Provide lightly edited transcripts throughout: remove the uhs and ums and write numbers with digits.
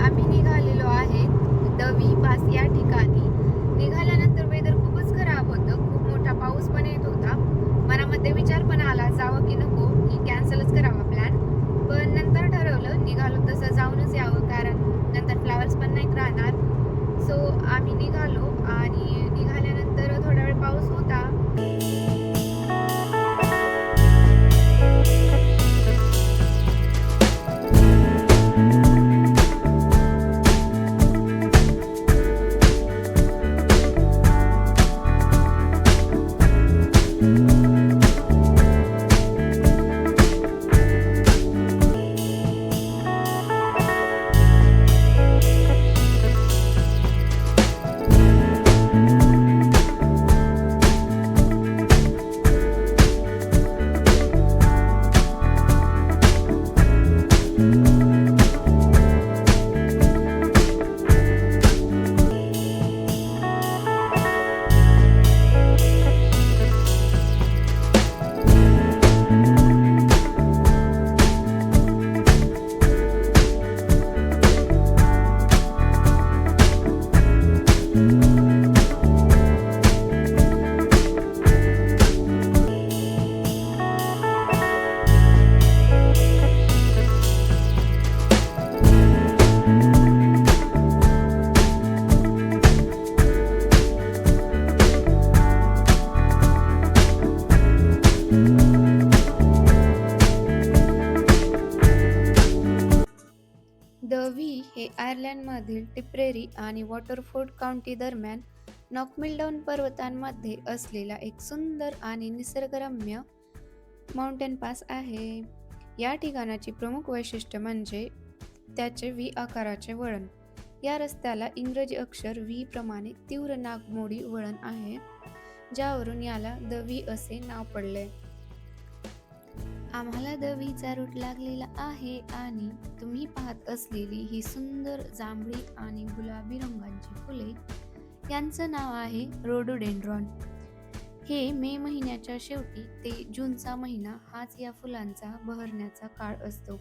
आम्ही निघालेलो आहे दवी पास या ठिकाणी. निघाल्यानंतर वेदर खूपच खराब होतं. खूप मोठा पाऊस पण येत होता. मनामध्ये विचार पण आला जावं की नको, की कॅन्सलच करावा प्लॅन. पण नंतर ठरवलं निघालो तसं जाऊनच यावं, कारण नंतर फ्लॉवर्स पण नाहीत राहणार. सो आम्ही निघालो आणि निघाल्यानंतर थोडा वेळ पाऊस होता. द व्ही हे आयर्लंडमधील टिप्रेरी आणि वॉटरफोर्ड काउंटी दरम्यान नॉकमिल्डाउन पर्वतांमध्ये असलेला एक सुंदर आणि निसर्गरम्य माउंटेन पास आहे. या ठिकाणाची प्रमुख वैशिष्ट्य म्हणजे त्याचे व्ही आकाराचे वळण. या रस्त्याला इंग्रजी अक्षर व्ही प्रमाणे तीव्र नागमोडी वळण आहे, ज्यावरून याला द व्ही असे नाव पडले. आम्हाला द व्हीचा रूट लागलेला आहे आणि तुम्ही पाहत असलेली ही सुंदर जांभळी आणि गुलाबी रंगांची फुले यांचं नाव आहे रोडोडेंड्रॉन. हे मे महिन्याच्या शेवटी ते जूनचा महिना हाच या फुलांचा बहरण्याचा काळ असतो,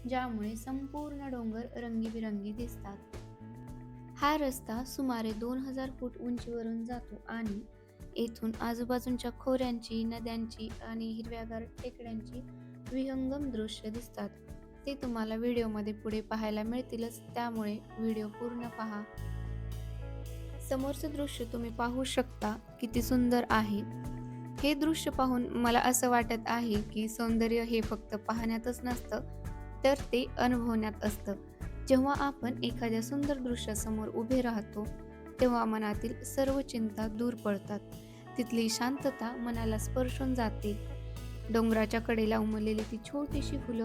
ज्यामुळे संपूर्ण डोंगर रंगीबिरंगी दिसतात. हा रस्ता सुमारे 2000 फूट उंचीवरून जातो आणि येथून आजूबाजूच्या खोऱ्यांची, नद्यांची आणि हिरव्यागार टेकड्यांची विहंगम दृश्य दिसतात. ते तुम्हाला व्हिडिओमध्ये पुढे पाहायला मिळतीलच, त्यामुळे व्हिडिओ पूर्ण पहा. समोरचं दृश्य तुम्ही पाहू शकता किती सुंदर आहे. हे दृश्य पाहून मला असं वाटत आहे की सौंदर्य हे फक्त पाहण्यातच नसतं, तर ते अनुभवण्यात असतं. जेव्हा आपण एखाद्या सुंदर दृश्यासमोर उभे राहतो, तेव्हा मनातील सर्व चिंता दूर पळतात. तिथली शांतता मनाला स्पर्शून जाते. डोंगराच्या कडेला उमललेली ती छोटीशी फुलं,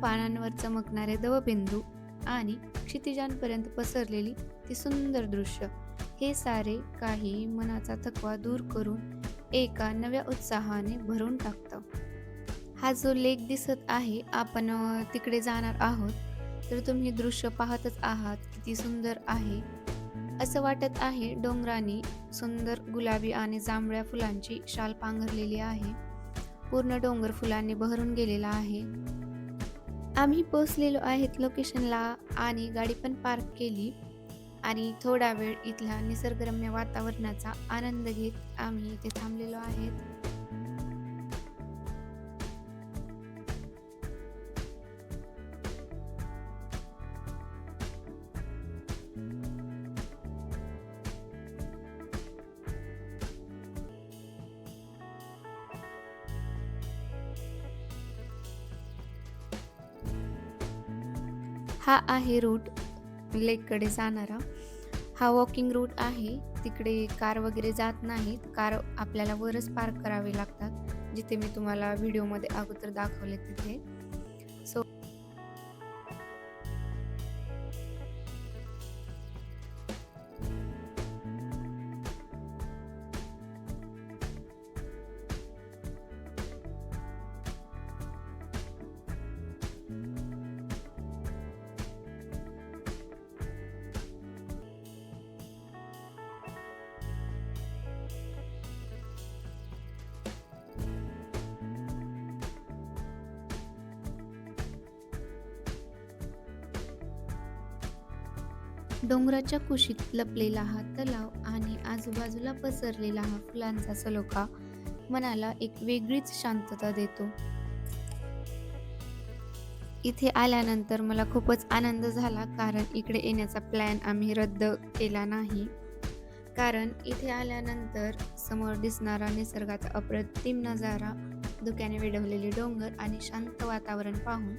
पानांवर चमकणारे दवबिंदू आणि क्षितिजांपर्यंत पसरलेली ती सुंदर दृश्य, हे सारे काही मनाचा थकवा दूर करून एका नव्या उत्साहाने भरून टाकतं. हा जो लेक दिसत आहे, आपण तिकडे जाणार आहोत, तर तुम्ही दृश्य पाहतच आहात किती सुंदर आहे. असं वाटत आहे डोंगराने सुंदर गुलाबी आणि जांभळ्या फुलांची शाल पांघरलेली आहे. पूर्ण डोंगर फुलांनी बहरून गेलेला आहे. आम्ही पोहोचलेलो आहेत लोकेशनला आणि गाडी पण पार्क केली आणि थोडा वेळ इथल्या निसर्गरम्य वातावरणाचा आनंद घेत आम्ही इथे थांबलेलो आहेत. हा आहे रूट लेककडे जाणारा. हा वॉकिंग रूट आहे. तिकडे कार वगैरे जात नाहीत. कार आपल्याला वरच पार्क करावे लागतात, जिथे मी तुम्हाला व्हिडिओमध्ये अगोदर दाखवले तिथे. सो डोंगराच्या कुशीत लपलेला हा तलाव आणि आजूबाजूला पसरलेला हा फुलांचा सलोखा मनाला एक वेगळीच शांतता देतो. इथे आल्यानंतर मला खूपच आनंद झाला, कारण इकडे येण्याचा प्लॅन आम्ही रद्द केला नाही. कारण इथे आल्यानंतर समोर दिसणारा निसर्गाचा अप्रतिम नजारा, धुक्याने वेढवलेले डोंगर आणि शांत वातावरण पाहून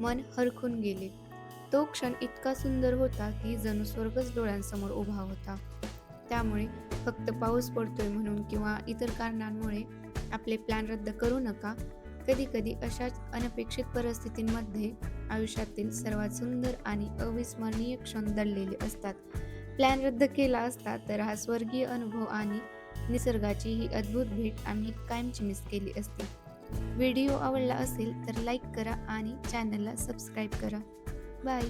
मन हरखून गेले. तो क्षण इतका सुंदर होता की जणू स्वर्गच डोळ्यांसमोर उभा होता. त्यामुळे फक्त पाऊस पडतोय म्हणून किंवा इतर कारणांमुळे आपले प्लॅन रद्द करू नका. कधी-कधी अशाच अनपेक्षित परिस्थितींमध्ये आयुष्यातील सर्वात सुंदर आणि अविस्मरणीय क्षण दडलेले असतात. प्लॅन रद्द केला असता तर हा स्वर्गीय अनुभव आणि निसर्गाची ही अद्भुत भेट आम्ही कायमची मिस केली असती. व्हिडिओ आवडला असेल तर लाईक करा आणि चॅनलला सबस्क्राईब करा. बाय.